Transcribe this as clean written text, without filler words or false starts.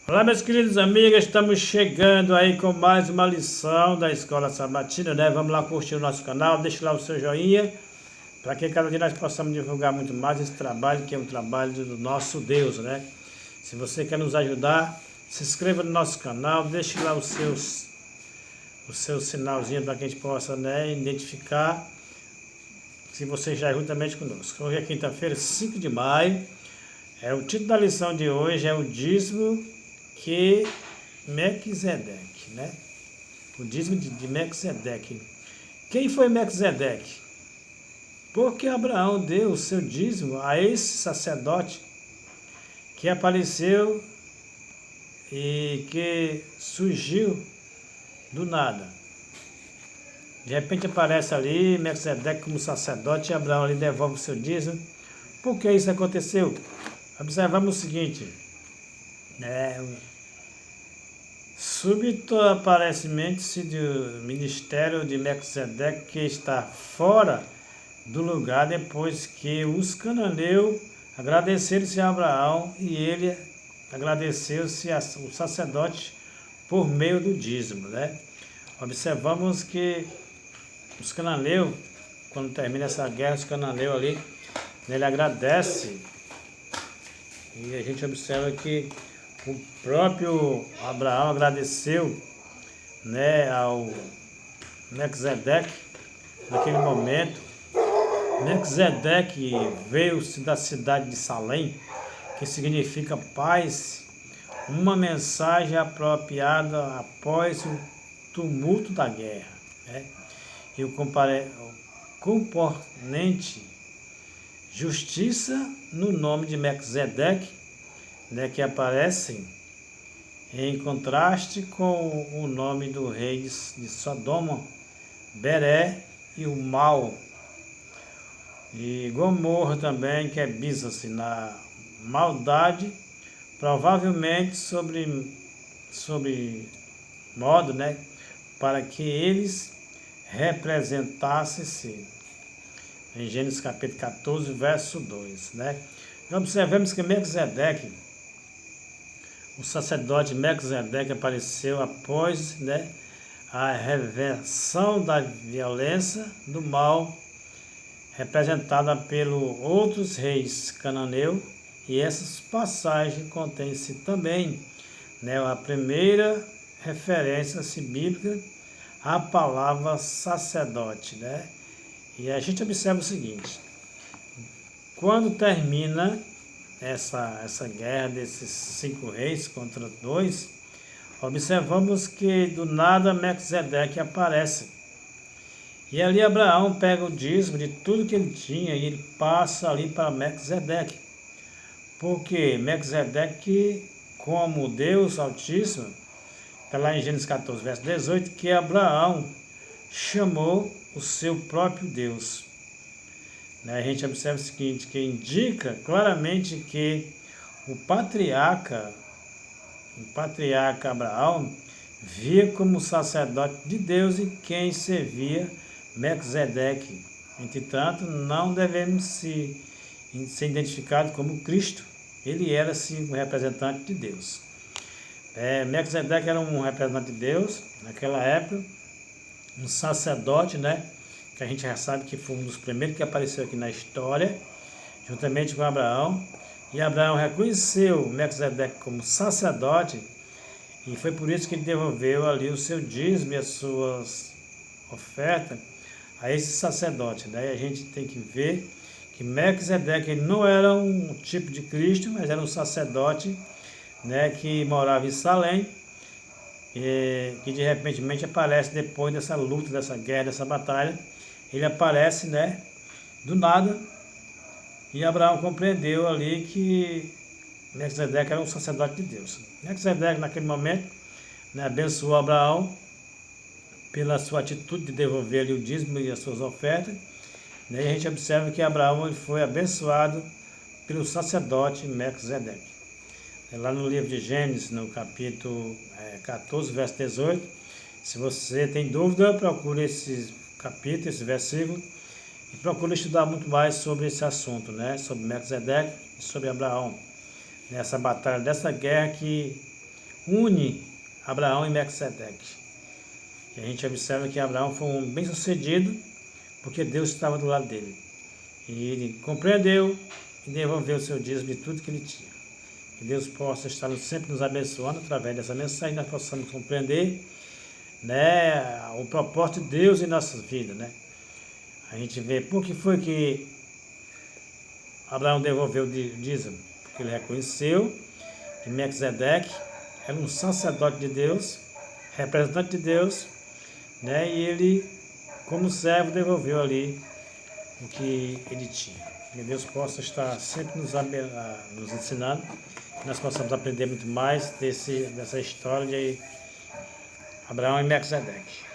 Olá, meus queridos amigos, estamos chegando aí com mais uma lição da Escola Sabatina, né? Vamos lá curtir o nosso canal, deixe lá o seu joinha, para que cada dia nós possamos divulgar muito mais esse trabalho, que é um trabalho do nosso Deus, né? Se você quer nos ajudar, se inscreva no nosso canal, deixe lá o seu sinalzinho para que a gente possa, né, identificar se você já é juntamente conosco. Hoje é quinta-feira, 5 de maio, o título da lição de hoje é o dízimo que Melquisedeque, né? O dízimo de Melquisedeque. Quem foi Melquisedeque? Porque Abraão deu o seu dízimo a esse sacerdote que apareceu e que surgiu do nada. De repente aparece ali Melquisedeque como sacerdote e Abraão ali devolve o seu dízimo. Por que isso aconteceu? Observamos o seguinte, súbito aparecimento-se do ministério de Melquisedeque, que está fora do lugar depois que os cananeus agradeceram-se a Abraão e ele agradeceu-se ao sacerdote por meio do dízimo, né? Observamos que os cananeus, quando termina essa guerra, os cananeus ali, ele agradece, e a gente observa que o próprio Abraão agradeceu, né, ao Melquisedeque naquele momento. Melquisedeque veio-se da cidade de Salém, que significa paz, uma mensagem apropriada após o tumulto da guerra, né? E o componente justiça no nome de Melquisedeque, né, que aparecem em contraste com o nome do rei de Sodoma, Beré, e o mal, e Gomorra também, que é Bízance, na maldade, provavelmente sobre modo, né, para que eles representassem-se, em Gênesis capítulo 14, verso 2, né? E observamos que Melquisedeque, o sacerdote Melquisedeque, apareceu após, né, a reversão da violência do mal representada pelos outros reis cananeus, e essas passagens contêm-se também, né, a primeira referência bíblica à palavra sacerdote, né? E a gente observa o seguinte: quando termina essa guerra desses 5 reis contra 2, observamos que do nada Melquisedeque aparece. E ali Abraão pega o dízimo de tudo que ele tinha e ele passa ali para Melquisedeque. Porque Melquisedeque, como Deus Altíssimo, está lá em Gênesis 14, verso 18, que Abraão chamou o seu próprio Deus. A gente observa o seguinte, que indica claramente que o patriarca Abraão via como sacerdote de Deus e quem servia Melquisedeque. Entretanto, não devemos ser identificados como Cristo. Ele era sim um representante de Deus. Melquisedeque era um representante de Deus naquela época, um sacerdote, né? Que a gente já sabe que foi um dos primeiros que apareceu aqui na história, juntamente com Abraão. E Abraão reconheceu Melquisedeque como sacerdote, e foi por isso que ele devolveu ali o seu dízimo e as suas ofertas a esse sacerdote. Daí a gente tem que ver que Melquisedeque não era um tipo de Cristo, mas era um sacerdote, né, que morava em Salém, que de repente aparece depois dessa luta, dessa guerra, dessa batalha. Ele aparece, né, do nada, e Abraão compreendeu ali que Melquisedeque era um sacerdote de Deus. Melquisedeque, naquele momento, né, abençoou Abraão pela sua atitude de devolver-lhe o dízimo e as suas ofertas. E a gente observa que Abraão ele foi abençoado pelo sacerdote Melquisedeque. Lá no livro de Gênesis, no capítulo 14, verso 18, se você tem dúvida, procure esse capítulo, esse versículo, e procure estudar muito mais sobre esse assunto, né? Sobre Melquisedeque e sobre Abraão. Nessa batalha, dessa guerra que une Abraão e Melquisedeque. E a gente observa que Abraão foi um bem-sucedido porque Deus estava do lado dele. E ele compreendeu e devolveu o seu dízimo de tudo que ele tinha. Que Deus possa estar sempre nos abençoando através dessa mensagem, nós possamos compreender, né, o propósito de Deus em nossas vidas, né? A gente vê por que foi que Abraão devolveu o dízimo, porque ele reconheceu que Melquisedeque era um sacerdote de Deus, representante de Deus, né? E ele, como servo, devolveu ali o que ele tinha. Que Deus possa estar sempre nos ensinando, que nós possamos aprender muito mais dessa história de Abraão e Melquisedeque.